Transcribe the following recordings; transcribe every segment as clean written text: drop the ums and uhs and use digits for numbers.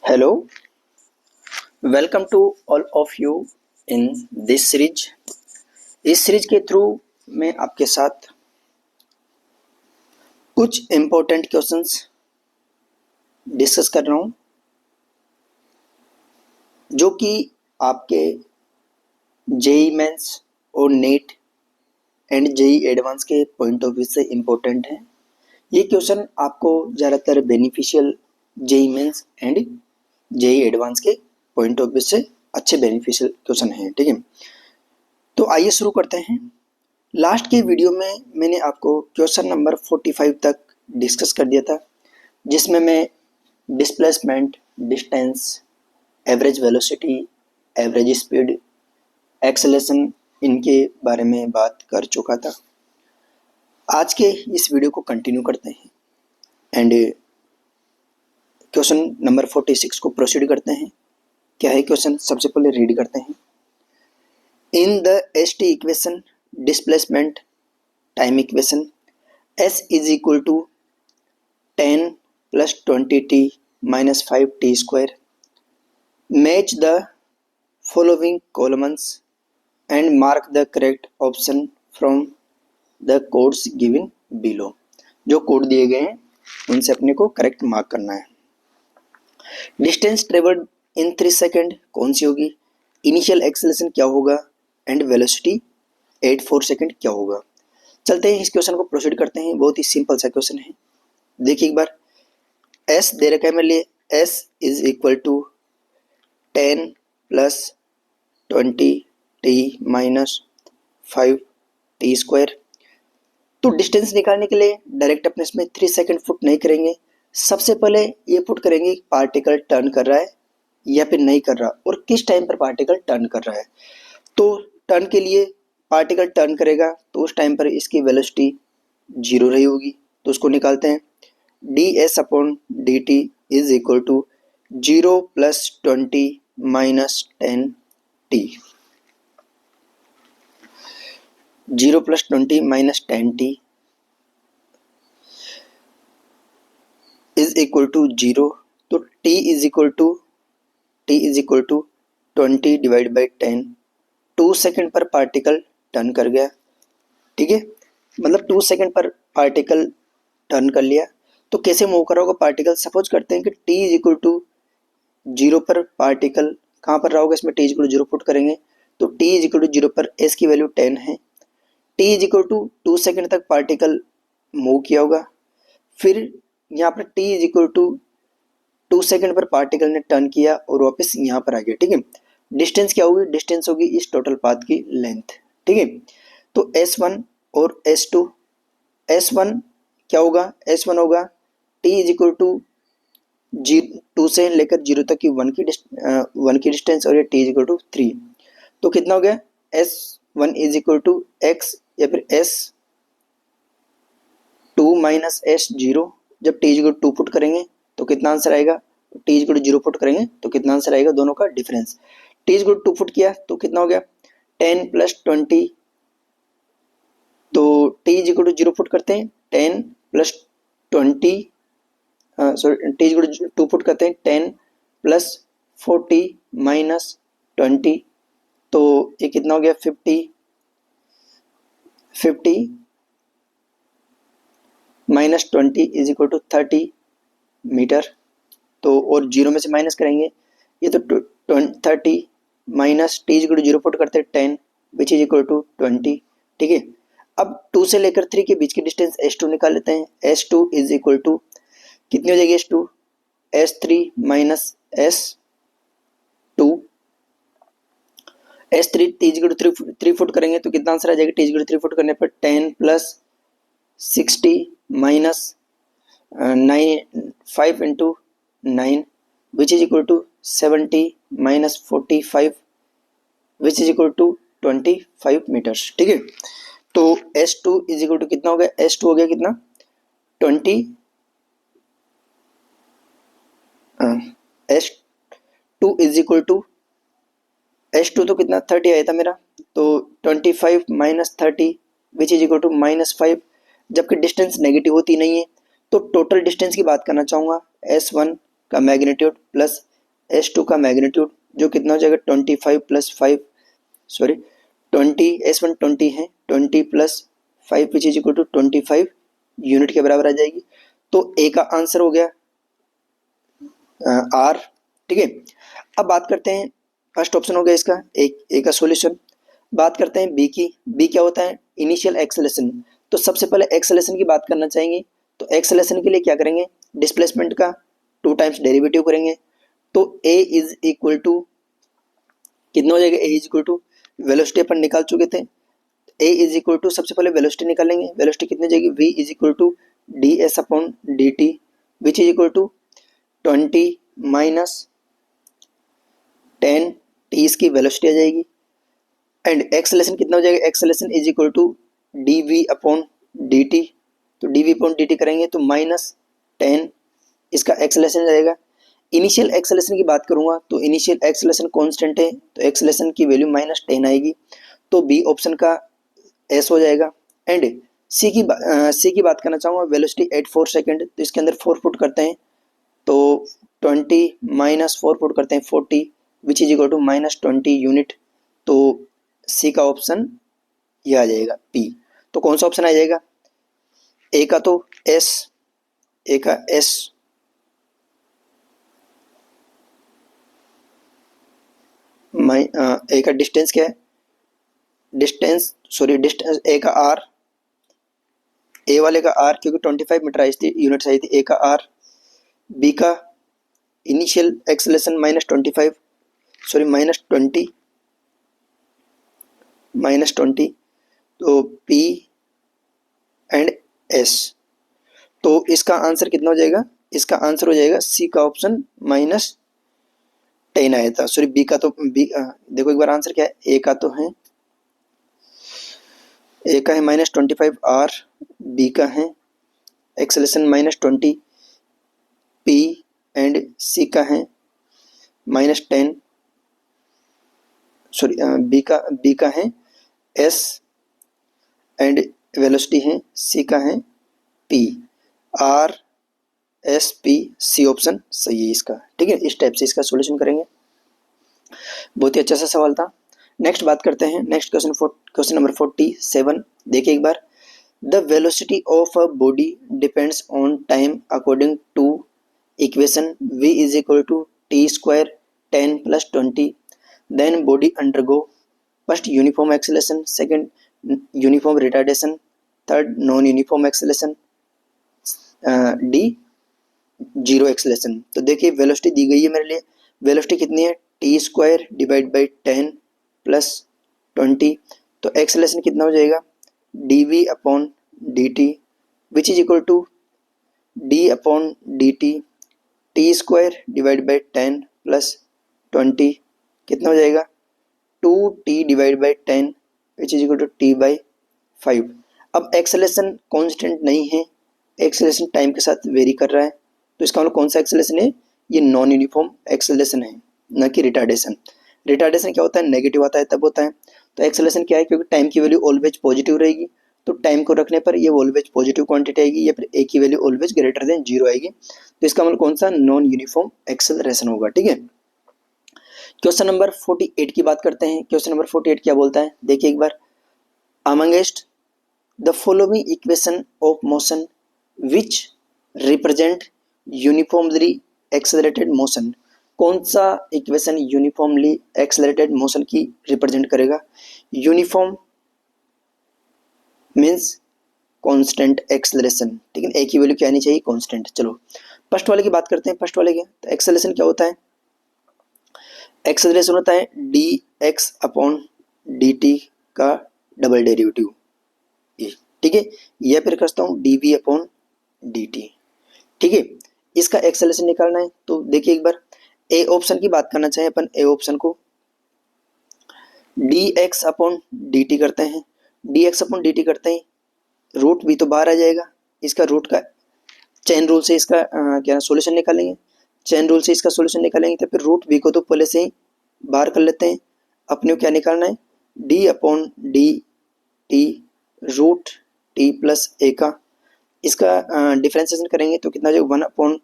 Hello, welcome to all of you in this series. इस series के through मैं आपके साथ कुछ इम्पोर्टेंट क्वेश्चंस डिस्कस कर रहा हूँ जो कि आपके जेई मेंस और नेट एंड जेई एडवांस के पॉइंट ऑफ व्यू से इम्पोर्टेंट है। ये क्वेश्चन आपको ज़्यादातर beneficial JEE Mains and JEE Advanced के पॉइंट ऑफ व्यू से अच्छे बेनिफिशियल क्वेश्चन हैं। ठीक है, तो आइए शुरू करते हैं। लास्ट के वीडियो में मैंने आपको क्वेश्चन नंबर 45 तक डिस्कस कर दिया था, जिसमें मैं displacement, distance, average velocity, average speed, acceleration इनके बारे में बात कर चुका था। आज के इस वीडियो को कंटिन्यू करते हैं एंड क्वेश्चन नंबर 46 को प्रोसीड करते हैं। क्या है क्वेश्चन, सबसे पहले रीड करते हैं। In the ST equation displacement time equation s is equal to 10 plus 20t minus 5t square. Match the following columns and mark the correct option from the codes given below. जो code दिए गए हैं उनसे अपने को correct mark करना है। Distance travelled in 3 second कौन सी होगी, इनिशियल एक्सेलरेशन क्या होगा एंड वेलोसिटी 8 सेकेंड क्या होगा। चलते हैं इस क्वेश्चन को प्रोसीड करते हैं। बहुत ही सिंपल सा क्वेश्चन है। देखिए एक बार, s दे रखा है मेरे लिए, s is equal to 10 plus 20t minus 5t square. तो डिस्टेंस निकालने के लिए डायरेक्ट अपने इसमें 3 सेकेंड पुट नहीं करेंगे। सबसे पहले ये पुट करेंगे पार्टिकल टर्न कर रहा है या फिर नहीं कर रहा और किस टाइम पर पार्टिकल टर्न कर रहा है। तो टर्न के लिए पार्टिकल टर्न करेगा तो उस टाइम पर इसकी वेलोसिटी 0 रही होगी, तो उसको निकालते हैं। ds upon dt is equal to 0 plus 20 minus 10t। 0 plus 20 minus 10t is equal to 0। तो t is equal to 20 divide by 10। 2 second पर पार्टिकल टर्न कर गया। ठीक है, मतलब 2 सेकेंड पर पार्टिकल टर्न कर लिया। तो कैसे मूव कर रहा होगा पार्टिकल, सपोज करते हैं कि t इज इक्वल टू 0 पर पार्टिकल कहाँ पर रहा होगा, इसमें t is equal to 0 put करेंगे तो t इज इक्वल टू 0 पर s की वैल्यू 10 है। t is equal to 2 second तक पार्टिकल मूव किया होगा। फिर यहाँ पर t is equal to 2 second पर पार्टिकल ने टर्न किया और वापस यहाँ पर आ गया। ठीक है, डिस्टेंस क्या होगी, डिस्टेंस होगी इस टोटल पाथ की लेंथ। ठीक है, तो s1 और s2, s1 क्या होगा, s1 होगा t इज इक्वल टू 2 से लेकर 0 तक की 1 की डिस्टेंस और ये t इज इक्वल टू 3। तो कितना हो गया, s1 is equal to x या फिर s2 माइनस s0। जब t is equal to 2 put करेंगे तो कितना आंसर आएगा, t is equal to 0 put करेंगे तो कितना आंसर आएगा, दोनों का difference. t is equal to 2 put किया तो कितना हो गया 10 प्लस 20। तो t is equal to 0 put करते हैं 10 plus 20, sorry t is equal to 2 put करते हैं 10 प्लस 40 माइनस 20। तो ये कितना हो गया 50 minus 20 is equal to 30 metre. तो और 0 में से माइनस करेंगे ये तो 30 minus t is equal to 0 put करते हैं 10 विच इज इक्वल टू 20। ठीक है, अब 2 से लेकर 3 के बीच की डिस्टेंस s2 निकाल लेते हैं। s2 इज इक्वल टू कितनी हो जाएगी, s2 s3 minus s2। s3 t is equal to 3 put करेंगे तो कितना आंसर आ जाएगा, t is equal to 3 put करने पर 10 plus 60 minus 5 into 9 which is equal to 70 minus 45 which is equal to 25 metres. ठीक है, तो s2 इज इक्वल टू कितना हो गया, s2 हो गया कितना 20, s2 is equal to s2 तो कितना 30 आया था मेरा, तो 25 minus 30 which is equal to minus 5। जबकि डिस्टेंस नेगेटिव होती नहीं है तो टोटल डिस्टेंस की बात करना चाहूँगा, s1 का मैग्नीट्यूड प्लस S2 का मैग्नीट्यूड जो कितना हो जाएगा 25 प्लस 5 सॉरी 20 S1 20 है 20 plus 5 which is equal to 25 unit के बराबर आ जाएगी। तो ए का आंसर हो गया आर। ठीक है, अब बात करते हैं फर्स्ट ऑप्शन हो गया इसका ए का सॉल्यूशन। बात करते हैं बी की। बी क्या होता है इनिशियल एक्सेलेरेशन। तो सबसे पहले एक्सेलेरेशन की बात करना चाहेंगे। तो एक्सेलेरेशन के लिए क्या करेंगे डिस्प्लेसमेंट का 2 टाइम्स डेरिवेटिव करेंगे। तो ए इज इक्वल टू कितना हो जाएगा ए इज इक्वल टू वेलोसिटी अपन निकाल चुके थे। ए इज इक्वल टू सबसे पहले वेलोसिटी निकालेंगे। वेलोसिटी कितनी जाएगी v is equal to d s upon D T which is equal to 20 minus 10 t इसकी वेलोसिटी आ जाएगी। एंड एक्सेलेरेशन कितना हो जाएगा acceleration is equal to d we upon D t. तो d we upon D t करेंगे तो minus 10 इसका एक्सेलेरेशन जाएगा। इनिशियल एक्सेलेरेशन की बात करूंगा तो इनिशियल एक्सेलेरेशन कांस्टेंट है तो एक्सेलेरेशन की वैल्यू माइनस 10 आएगी। तो बी ऑप्शन का एस हो जाएगा। एंड सी की बात करना चाहूँगा वेलोसिटी एट 4 सेकेंड। तो इसके अंदर 4 पुट करते हैं तो 20 माइनस 4 पुट करते हैं 40 which is equal to minus 20 unit. तो सी का ऑप्शन यह आ जाएगा पी। तो कौन सा ऑप्शन आ जाएगा ए का तो एस ए का एस ए का डिस्टेंस क्या है डिस्टेंस ए का आर ए वाले का आर क्योंकि 25 मीटर आई थी यूनिट्स आई थी ए का आर। बी का इनिशियल एक्सेलेरेशन माइनस 20 तो पी एंड एस। तो इसका आंसर कितना हो जाएगा इसका आंसर हो जाएगा सी का ऑप्शन माइनस 10 आया था। सॉरी बी का तो बी देखो एक बार आंसर क्या है ए का है माइनस 25 आर। बी का है एक्सेलेरेशन माइनस 20 पी एंड सी का है माइनस 10 सॉरी बी का है एस एंड वेलोसिटी है सी का है P. R S P C option सही है इसका। ठीक है, इस टाइप से इसका सॉल्यूशन करेंगे। बहुत ही अच्छा सा सवाल था। नेक्स्ट बात करते हैं नेक्स्ट क्वेश्चन नंबर 47। देखिए एक बार the velocity of a body depends on time according to equation v is equal to t square 10 plus 20 then body undergo first uniform acceleration second uniform retardation third non uniform acceleration d zero acceleration. तो देखिए velocity दी गई है मेरे लिए। Velocity कितनी है T square divide by 10 plus 20। तो acceleration कितना हो जाएगा D we upon D T which is equal to D upon D T T square divide by 10 plus 20 कितना हो जाएगा 2t divide by 10 which is equal to T by 5। अब acceleration constant नहीं है एक्सेलेरेशन टाइम के साथ very कर रहा है। तो इसका मतलब कौन सा एक्सेलेरेशन है ये नॉन यूनिफॉर्म एक्सेलेरेशन है न कि रिटार्डेशन। रिटार्डेशन क्या होता है नेगेटिव आता है तब होता है। तो एक्सेलेरेशन क्या है क्योंकि टाइम की वैल्यू ऑलवेज पॉजिटिव रहेगी तो टाइम को रखने पर ये ऑलवेज पॉजिटिव क्वांटिटी आएगी या फिर ए की वैल्यू ऑलवेज ग्रेटर देन 0 आएगी। तो इसका मतलब कौन सा नॉन यूनिफॉर्म एक्सेलरेशन होगा। ठीक है, क्वेश्चन नंबर 48 की बात करते हैं। क्वेश्चन नंबर 48 क्या बोलता है देखिए एक बार amongst the following equation of motion which represent uniformly accelerated motion. कौन सा इक्वेशन यूनिफॉर्मली एक्सेलरेटेड मोशन की रिप्रेजेंट करेगा। Uniform means constant acceleration. ठीक है, ए की वैल्यू क्या आनी चाहिए कांस्टेंट। चलो फर्स्ट वाले की बात करते हैं। फर्स्ट वाले के तो एक्सेलरेशन क्या होता है एक्सेलरेशन होता है D x upon D T का डबल डेरिवेटिव। ठीक है, या फिर करता हूँ D we upon D T. ठीक है, इसका एक्सेलरेशन निकालना है तो देखिए एक बार ए ऑप्शन की बात करना चाहे अपन ए ऑप्शन को D x upon D T करते हैं। D x upon D T करते हैं रूट भी तो बाहर आ जाएगा इसका रूट का चेन रूल से इसका क्या सॉल्यूशन निकालेंगे। चेन रूल से इसका सॉल्यूशन निकालेंगे तो फिर रूट वी को तो पहले से ही बाहर कर लेते हैं। अपने को क्या निकालना है d upon D t root t plus a का इसका डिफ्रेंसिएशन करेंगे तो कितना जो 1 upon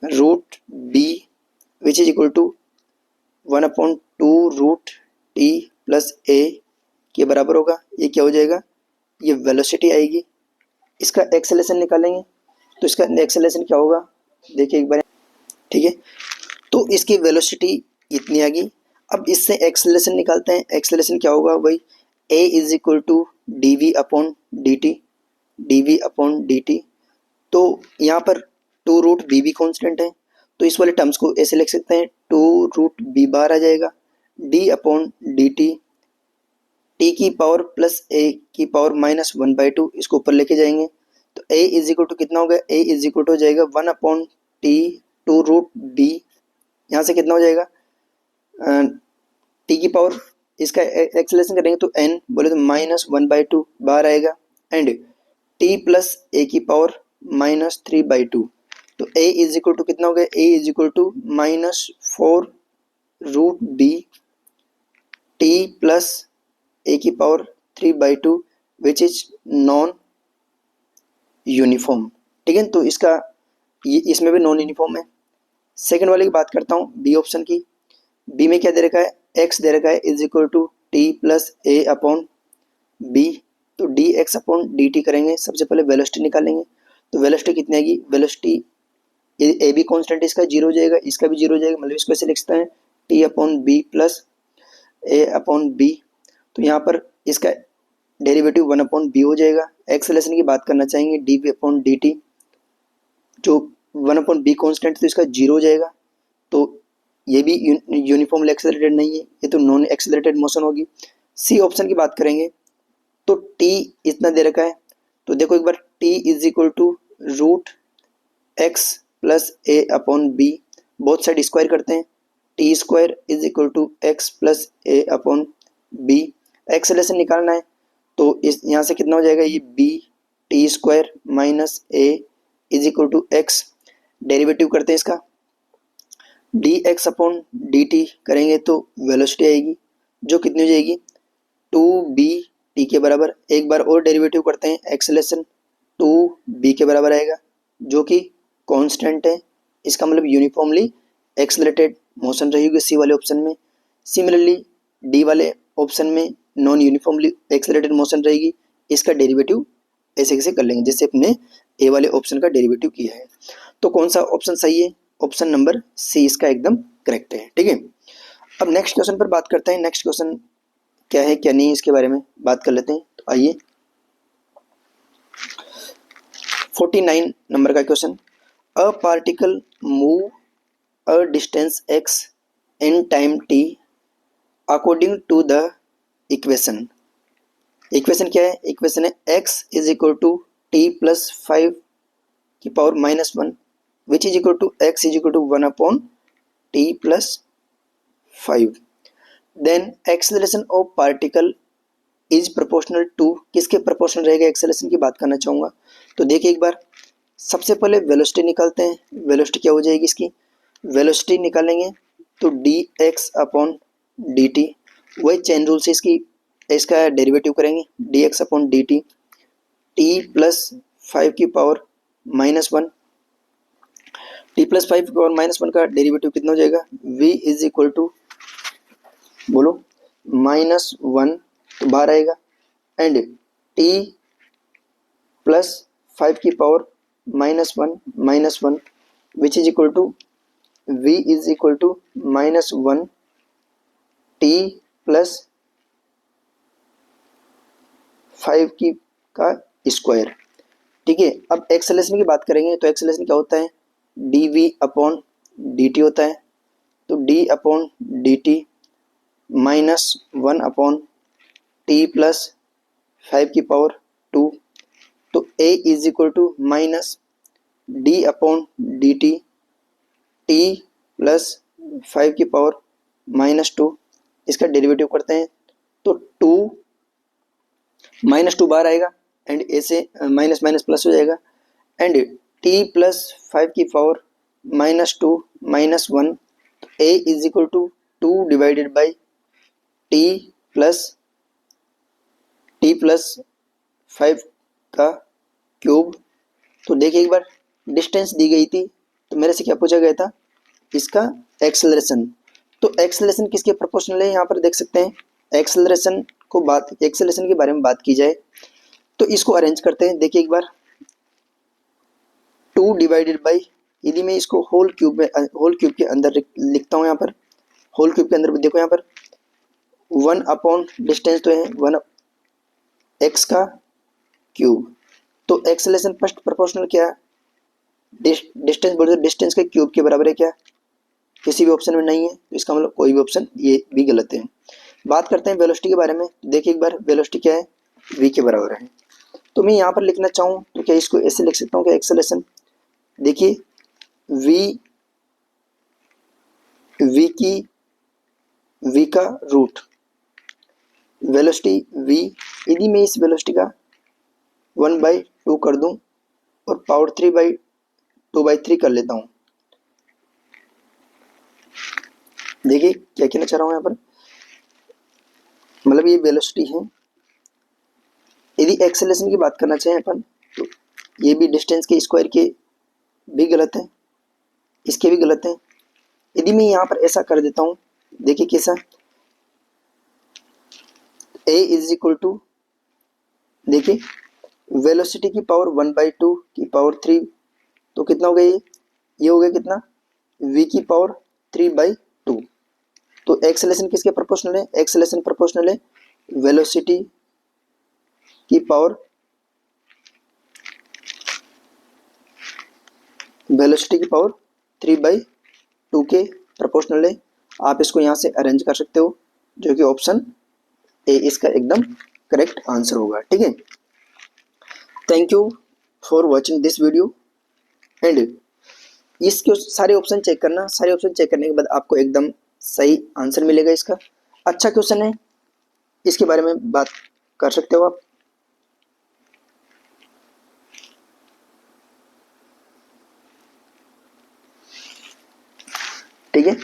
root b which is equal to 1/2 root t plus a के बराबर होगा। ये क्या हो जाएगा, ये वेलोसिटी आएगी। इसका एक्सेलरेशन निकालेंगे तो इसका एक्सेलरेशन क्या होगा, देखिए एक बार, ठीक है। तो इसकी वेलोसिटी इतनी आ गई। अब इससे एक्सेलरेशन निकालते हैं। एक्सेलरेशन क्या होगा भाई, a is equal to d we upon D t, d we upon D t. तो यहाँ पर 2 रूट बी भी कॉन्स्टेंट है, तो इस वाले टर्म्स को ऐसे लिख सकते हैं, 2 रूट बी बार आ जाएगा, D upon D T, T की पावर प्लस ए की पावर -1/2, इसको ऊपर लेके जाएंगे तो ए इज इक्वल टू कितना हो गया, ए इज इक्वल टू हो जाएगा 1/टी 2 रूट बी, यहाँ से कितना हो जाएगा, टी की पावर, इसका एक्सेलरेशन करेंगे तो एन बोले तो -1/2 बाहर आएगा, एंड टी प्लस ए की पावर -3/2। तो ए इज इक्वल टू कितना हो गया, a is equal to -4 root b t plus a की power 3/2 which is non uniform. ठीक है, तो इसका इसमें भी नॉन यूनिफॉर्म है। सेकंड वाले की बात करता हूँ, बी ऑप्शन की। बी में क्या दे रखा है, एक्स दे रखा है is equal to t plus a upon b. तो d x upon D t करेंगे, सबसे पहले वेलोसिटी निकालेंगे। तो वेलोसिटी कितनी आएगी, वेलोसिटी ए बी कॉन्स्टेंट, इसका 0 हो जाएगा, इसका भी 0 हो जाएगा, मतलब इसको ऐसे लिख सकते हैं T upon B plus a upon b. तो यहाँ पर इसका डेरिवेटिव 1/b हो जाएगा। एक्सेलरेशन की बात करना चाहेंगे, D we upon D T, जो 1/b कॉन्स्टेंट तो इसका 0 हो जाएगा। तो ये भी यूनिफॉर्मली एक्सेलरेटेड नहीं है, ये तो नॉन एक्सेलरेटेड मोशन होगी। सी ऑप्शन की बात करेंगे तो टी इतना दे रखा है, तो देखो एक बार, t is equal to root x plus a upon b, both side square करते हैं, t square is equal to x plus a upon b. Acceleration निकालना है तो इस यहाँ से कितना हो जाएगा, ये b t square minus a is equal to x, derivative करते हैं इसका, d x upon D t करेंगे तो वेलोसिटी आएगी जो कितनी हो जाएगी, 2b टी के बराबर। एक बार और डेरिवेटिव करते हैं, एक्सेलरेशन 2b के बराबर आएगा जो कि कांस्टेंट है, इसका मतलब यूनिफॉर्मली एक्सेलरेटेड मोशन रहेगी सी वाले ऑप्शन में। सिमिलरली डी वाले ऑप्शन में नॉन यूनिफॉर्मली एक्सेलरेटेड मोशन रहेगी, इसका डेरिवेटिव ऐसे कैसे कर लेंगे जैसे अपने ए वाले ऑप्शन का डेरिवेटिव किया है। तो कौन सा ऑप्शन सही है, ऑप्शन नंबर सी इसका एकदम करेक्ट है। ठीक है, अब नेक्स्ट क्वेश्चन पर बात करते हैं। नेक्स्ट क्वेश्चन क्या है क्या नहीं, इसके बारे में बात कर लेते हैं। तो आइए 49 नंबर का question, a particle move a distance x in time t according to the equation. Equation क्या है, इक्वेशन है x is equal to t plus 5 की power -1 which is equal to x is equal to 1/t plus 5। Then acceleration of particle is proportional to, किसके proportional रहेगा, acceleration की बात करना चाहूँगा। तो देखिए एक बार, सबसे पहले वेलोसिटी निकालते हैं। वेलोसिटी क्या हो जाएगी इसकी, वेलोसिटी निकालेंगे तो d x upon D T, वही चेन रूल से इसका डेरिवेटिव करेंगे, D x upon D T, t plus 5 की पावर -1, टी प्लस 5 की पावर -1 का डेरिवेटिव कितना हो जाएगा, v इज इक्वल टू बोलो -1 तो बाहर आएगा, एंड टी प्लस 5 की power -1 which is equal to v is equal to -1 t plus 5 की का स्क्वायर। ठीक है, अब एक्सेलरेशन की बात करेंगे तो एक्सेलरेशन क्या होता है, d we upon D t होता है। तो d upon D t -1 upon t plus 5 की पावर 2। तो a is equal to minus d upon D T t plus 5 की पावर -2, इसका डेरिवेटिव करते हैं तो 2 -2 बाहर आएगा, एंड ऐसे माइनस माइनस प्लस हो जाएगा, एंड टी प्लस 5 की power -2 -1, a is equal to 2 divided by t plus 5 का क्यूब। तो देखिए एक बार, डिस्टेंस दी गई थी तो मेरे से क्या पूछा गया था, इसका एक्सेलरेशन। तो एक्सेलरेशन किसके प्रोपोर्शनल है, यहाँ पर देख सकते हैं। एक्सेलरेशन के बारे में बात की जाए तो इसको अरेंज करते हैं। देखिए एक बार, 2 डिवाइडेड बाई, यदि मैं इसको होल क्यूब के अंदर लिखता हूँ, यहाँ पर होल क्यूब के अंदर देखो यहाँ पर 1 अपॉन डिस्टेंस तो है 1 एक्स का क्यूब। तो एक्सेलरेशन फर्स्ट प्रोपोर्शनल क्या, डिस्टेंस बोले तो डिस्टेंस के क्यूब के बराबर है क्या, किसी भी ऑप्शन में नहीं है, तो इसका मतलब कोई भी ऑप्शन ये भी गलत है। बात करते हैं वेलोसिटी के बारे में। देखिए एक बार, वेलोसिटी क्या है, v के बराबर है। तो मैं यहाँ पर लिखना चाहूँ तो क्या इसको ऐसे लिख सकता हूँ क्या, एक्सेलरेशन। देखिए v का रूट वेलोसिटी v, यदि मैं इस वेलोसिटी का 1/2 कर दूं और पावर 2/3 कर लेता हूँ। देखिए क्या कहना चाह रहा हूँ यहाँ पर, मतलब ये वेलोसिटी है। यदि एक्सेलरेशन की बात करना चाहें अपन तो ये भी डिस्टेंस के स्क्वायर के भी गलत है, इसके भी गलत है। यदि मैं यहाँ पर ऐसा कर देता हूँ, देखिए कैसा, a इज इक्वल टू, देखिए वेलोसिटी की पावर 1/2 की पावर 3, तो कितना हो गया ये हो गया कितना, v की पावर 3/2। तो एक्सेलरेशन किसके प्रोपोर्शनल है, एक्सेलरेशन प्रोपोर्शनल है वेलोसिटी की पावर 3/2 के प्रोपोर्शनल है। आप इसको यहाँ से अरेंज कर सकते हो, जो कि ऑप्शन ए इसका एकदम करेक्ट आंसर होगा। ठीक है, thank you for watching this video and इसके सारे ऑप्शन चेक करना। सारे ऑप्शन चेक करने के बाद आपको एकदम सही आंसर मिलेगा इसका। अच्छा क्वेश्चन है, इसके बारे में बात कर सकते हो आप। ठीक है।